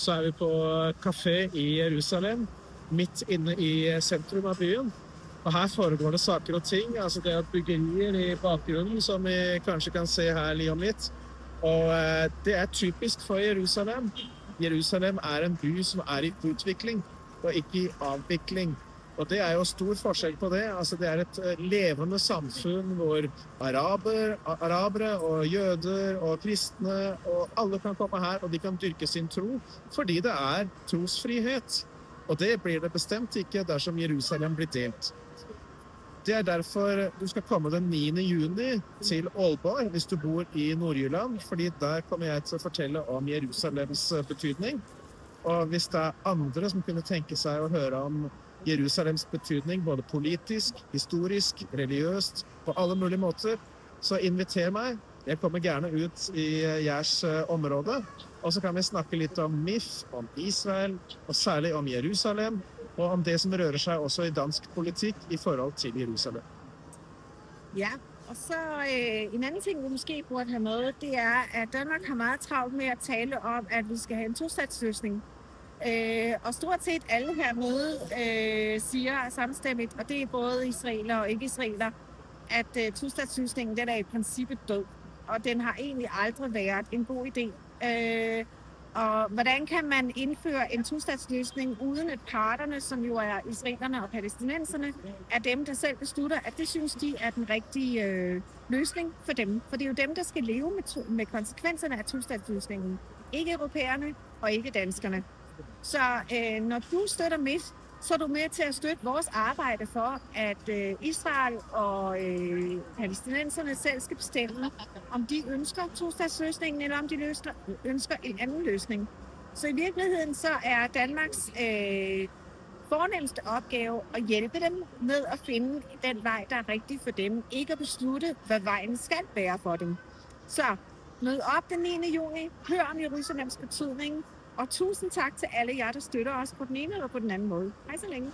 så er vi på kafé i Jerusalem, midt inne i sentrum av byen. Og her foregår det saker og ting. Altså det er byggerier i bakgrunnen, som vi kanskje kan se her lige om litt. Og det er typisk for Jerusalem. Jerusalem er en by som er i utvikling, og ikke i avvikling. Og det er jo stor forskjell på det. Altså det er et levende samfunn hvor arabere og jøder og kristne og alle kan komme her, og de kan dyrke sin tro, fordi det er trosfrihet. Og det blir det bestemt ikke dersom Jerusalem blir delt. Det er derfor du skal komme den 9. juni til Aalborg hvis du bor i Nordjylland, fordi der kommer jeg til å fortelle om Jerusalems betydning. Og hvis det er andre som kunne tenke seg å høre om Jerusalems betydning, både politisk, historisk, religiøst, på alle mulige måter, så inviter meg. Jeg kommer gjerne ut i deres område, og så kan vi snakke litt om MIF, om Israel, og særlig om Jerusalem, og om det som rører seg også i dansk politikk i forhold til Jerusalem. Ja, og så en anden ting, vi måske burde have med, det er, at Danmark har meget travlt med at tale om, at vi skal have en tostatsløsning. Og stort set alle hernede siger samstemmigt, og det er både israeler og ikke-israeler, at tostatsløsningen den er i princippet død, og den har egentlig aldrig været en god idé. Og hvordan kan man indføre en tostatsløsning uden at parterne, som jo er israelerne og palæstinenserne, er dem, der selv beslutter, at det synes de er den rigtige løsning for dem. For det er jo dem, der skal leve med konsekvenserne af tostatsløsningen. Ikke europæerne og ikke danskerne. Så når du støtter MIF, så er du med til at støtte vores arbejde for, at Israel og palæstinenserne selv skal bestemme, om de ønsker tostatsløsningen, eller om de ønsker en anden løsning. Så i virkeligheden så er Danmarks fornemmeste opgave at hjælpe dem med at finde den vej, der er rigtig for dem. Ikke at beslutte, hvad vejen skal være for dem. Så mød op den 9. juni, hør om Jerusalems betydning, og tusind tak til alle jer, der støtter os på den ene eller på den anden måde. Hej så længe.